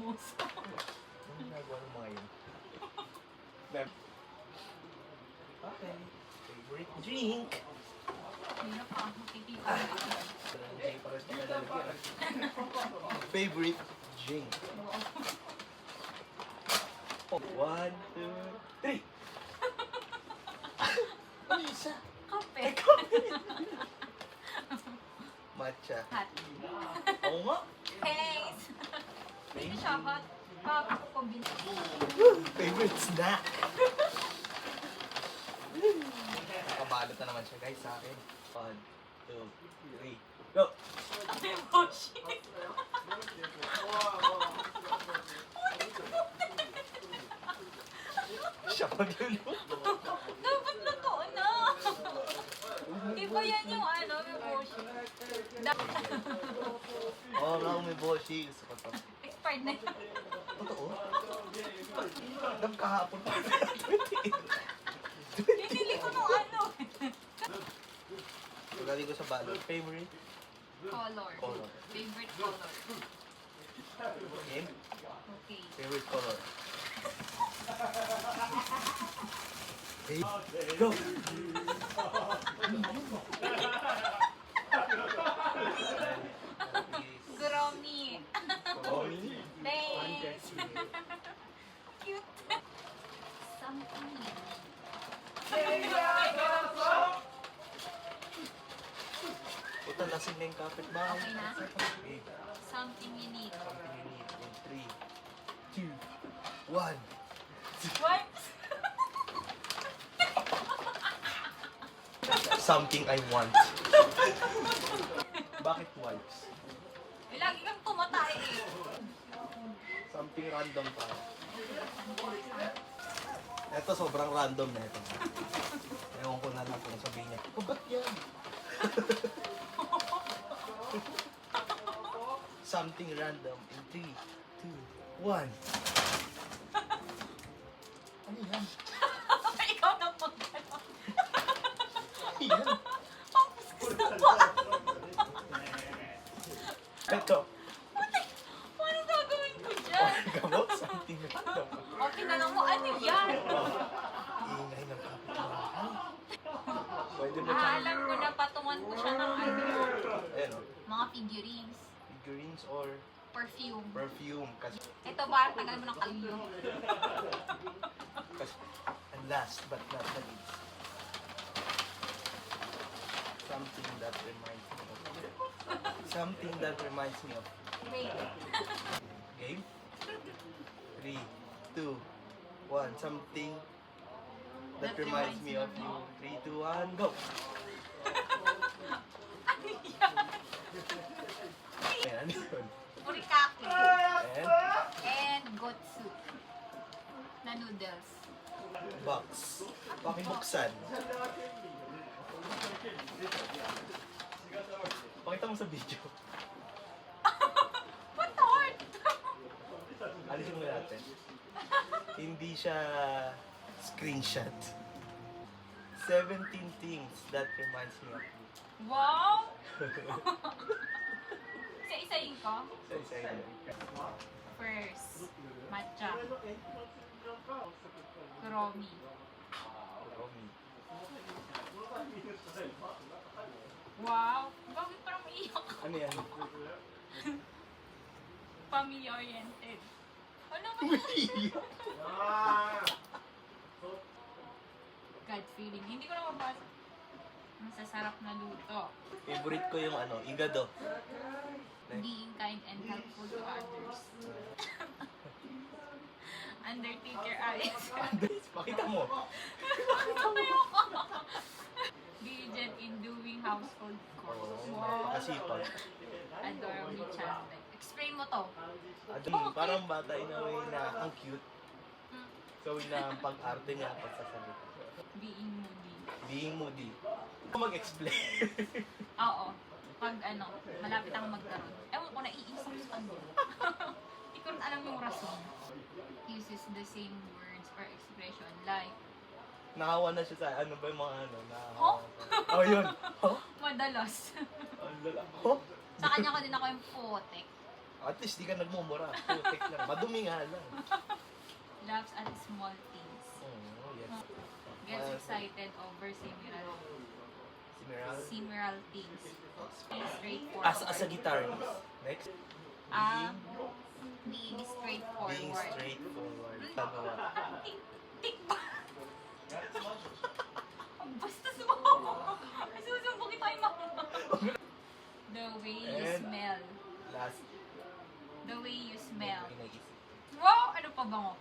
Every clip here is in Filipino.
chismoso. Ano ginagawa ng mga yun? Okay. Favorite drink? Hindi na pa. Makikita. Favorite drink? 1, 2, 3. Ano isa? Kape. Matcha. Hot. Oo nga. Thanks. Hindi siya hot. Combination. Favorite snack? Nakabalot na naman siya guys sa akin. 1, 2, 3, go! Ay, boshi. Siya magluluto. Dapat luto na. Iba yan yung ano, may boshi. Oo nga, may boshi. Gusto ko to. Expired na yun. Totoo? Alam kahapon pa. Binili ko nung ano. Pagaling ko sa balot. Favorite? Color. Color. Favorite color. Game? Okay. Favorite color? Hey, go! Kuromi. Komi. Thanks. Cute. Something. Puta, lasing na yung kapitbahay. Okay na? Okay. Something you need. Something you need in 3, 2, 1. Wipes. Something I want. Bakit wipes? Eh, lagi kang tumatay eh. Something random pa. Ito, sobrang random na ito. Ewan ko na lang kung sabihin niya, oh, ba't yan? Something random in 3, 2, 1. Ano yan? Ikaw na magkano. Ano yan? Ito. Paano gagawin ko dyan? Gamot? Something random. O, tinanong mo, ano yan? Ingay ng kapitbahay. Pwede ba siya? Alam ko na patungan ko siya ng ano, Ayan o. mga figurines, Figurines or perfume. perfume. Kasi, Ito ba, tagal mo ng kalyo. and last but not the least, something that reminds me of. Something that reminds me of. Wait. Game? 3, 2, 1. Something that reminds me of you. 3, 2, 1, go! Ano yan? Ayan, ano yun? Burikake. And And goat soup. Na noodles. box. Pakibuksan. Pakita mo sa video. What heart? Alisin mo natin. Hindi siya screenshot. 17 things that reminds me of you. Wow! Isa-isayin ko. Isa-isa yun. First, matcha. Kuromi. Romy. Wow! Bakit parang maiyak ka? Ano yan? Family-oriented. Ano ba yan? God feeling. Hindi ko na mabasa. Masasarap na luto. Favorite ko yung ano, igado. Being kind and helpful to others. Undertaker Alex. Pakita mo. Diligent in doing household chores. Oo, Wow. napakasipag. Adorably childlike. Explain mo to. Parang bata in a way na ang cute. Hmm. So, na ang pag-arte niya, pagsasalita. Being moody. Being moody. Mag-explain. Oo. Pag ano, malapit ang magkaroon. Ewan ko, naiisip sa kanya. Hindi ko rin alam yung rason. Uses the same words or expression like, Nakawa na siya sa ano ba yung mga ano. Huh? Oh, yun. Oh? madalas. Ang lala. Oh? Sa kanya ko din ako yung potek. At least di ka nagmumura. Putik lang. Madumi nga lang. Laughs at small things. Oh, yes. Gets excited over similar things. Be straightforward. As a guitarist. Next. Being straightforward. Being straightforward. Pagawa. Tik ba? Ang bastos mo! Ay, susumbong kita yung mama. The way you And smell. Last. The way you smell. Pinagisip. Wow! Ano pa bango?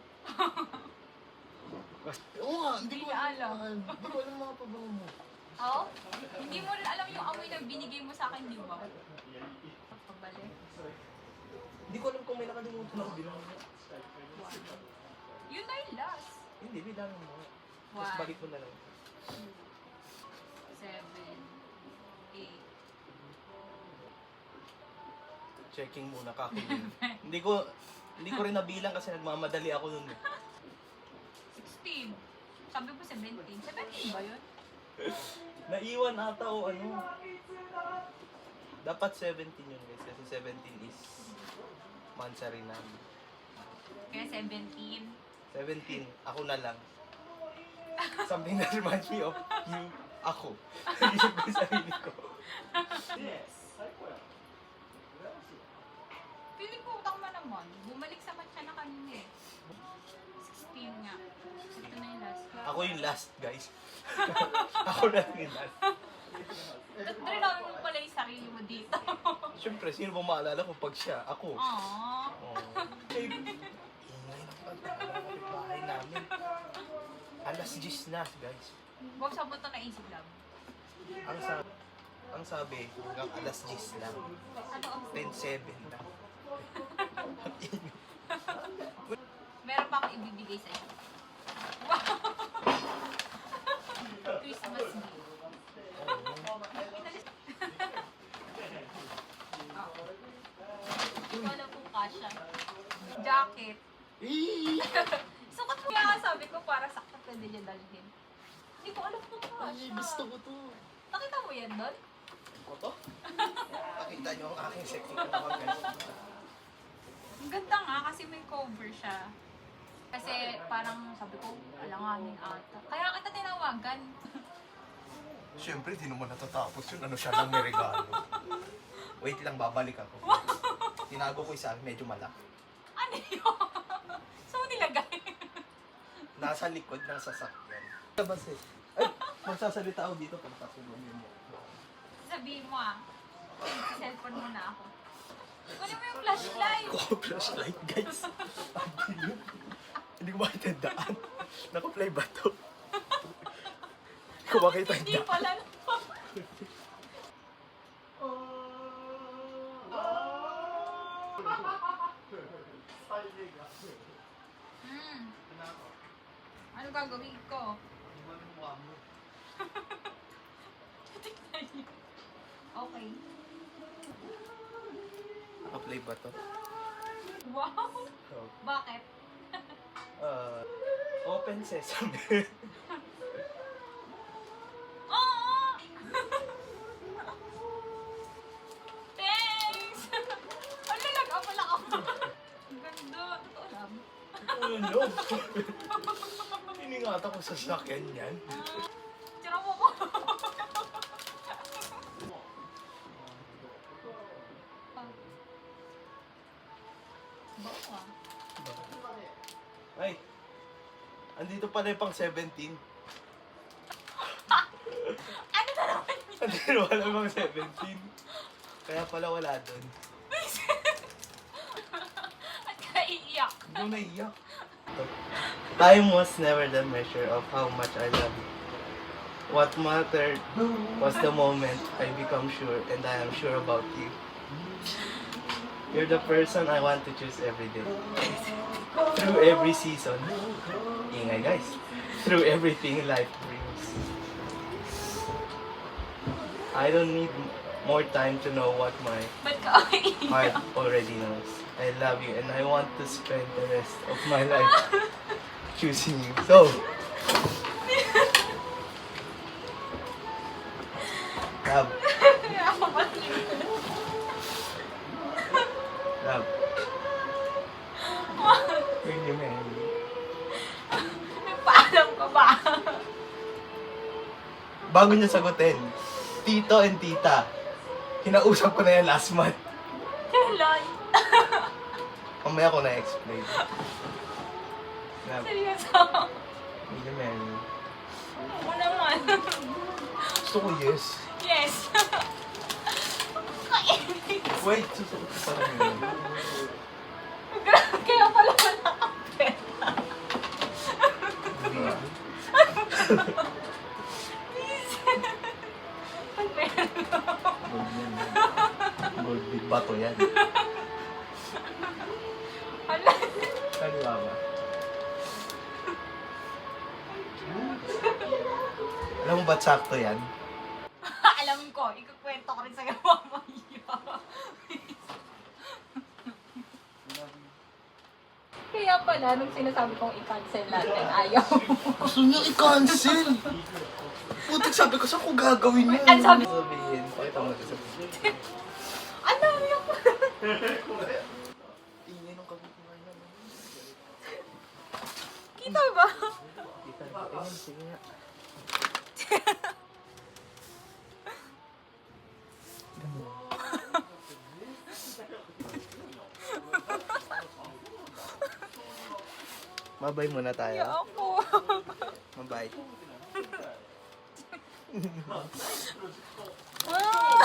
Oo nga, hindi Hindi ko na alam. Hindi ko alam mga pabango mo. Oo? Hindi mo rin alam yung amoy na binigay mo sa akin, di ba? Pabalik. Hindi ko alam kung may nakalimutan ako bilang mo. Yun na yung last. Hindi, bilang mo. Tapos One. balik mo na lang. 7, 8. Checking muna kakunin. Hindi ko rin nabilang kasi nagmamadali ako nun. 16. Sabi ko 17. 17 ba yun? Naiwan ata o ano. Dapat 17 yun guys. Kasi 17 is mansari namin. Kaya 17. 17, ako na lang. Something that reminds me of you, ako. Yung ko sarili ko. Feeling ko utang mo naman. Bumalik sa matcha na kanina eh. 16 nga. Ito na yung last. Ako yung last guys. Ako na lang yung last. Dali namin mo pala yung sarili mo dito. Siyempre, sino ba maalala ko pag siya? Ako. Aww. Oh. Ingay ng pagkakalapit namin. Alas 10 na guys. Huwag sa buto na isip lang. Ang sabi, hanggang alas 10 lang. Ano ang 10-7 lang. meron pa akong ibibigay sa iyo. Wow! Christmas gift. Hindi ko alam kung kasha. Jacket. Sukat mo nga sabi ko para sakto pwede niya dalhin. Hindi ko alam kung kasha. Gusto ko to. Nakita mo yan doon? Ko to? Pakita nyo ang aking sexy katawan guys. Ang ganda nga kasi may cover siya. Kasi parang sabi ko, alanganin ata. Kaya kita tinawagan. Siyempre, di naman natatapos yun. Ano siya lang may regalo. Wait lang, babalik ako. Tinago ko isa, medyo malaki. Ano yun? So nilagay? Nasa likod ng sasakyan. Labas eh. Ay, magsasalita ako dito pag tasulungin mo. Sabihin mo sa cellphone mo na ako. Kunin mo yung flashlight. Flashlight guys. Hindi ko makita yung daan. Naka-play ba to? Hindi ko makita yung Hindi daan. pala. Ano gagawin ko? Okay. Naka-play ba to? Wow! Bakit? Open sesame. Oo! Thanks! Ano nag-apala ako? Ang ganda. Totoo lang. Ano? Iningatan ko sa sakyan yan. Tira mo ko. Bawa. Ay, andito pala yung pang 17. Ano na naman yun? Andito pala yung pang 17. Kaya pala wala doon. At kaiiyak. Hindi ko naiyak. Time was never the measure of how much I love you. What mattered was the moment I become sure and I am sure about you. You're the person I want to choose every day. Through every season. Ingay guys. Through everything life brings. I don't need more time to know what my Ba't ka kaiiyak? heart already knows. I love you and I want to spend the rest of my life choosing you. So, love, Love. Will you marry me? Nagpaalam ka ba? Bago niya sagutin, tito and tita. Kinausap ko na yan last month. Kailan? Mamaya ko na-explain. Love, Seryoso? will you marry me? Oo naman. Gusto ko yes. Yes. Kainis. Wait, susuot ko pa rin yun. Grabe, kaya pala wala kang pera. Baby. Please. Ang pera. Gold yan. Gold big bato yan. Hala. Kaliwa ba? Alam mo ba't sakto yan? Alam ko, ikukwento ko rin sa'yo mamaya. Kaya pala, nung sinasabi kong i-cancel natin, ayaw. Gusto niyo i-cancel! Putik, sabi ko, saan ko gagawin yun? Ano sabi? Sabihin, pakita mo sa sabihin. Ang dami ako. Ingay nung kabukuhan yan. Kita ba? Kita, ayun, sige nga. Mabay muna Kaya tayo. ako. Mabay. Ah!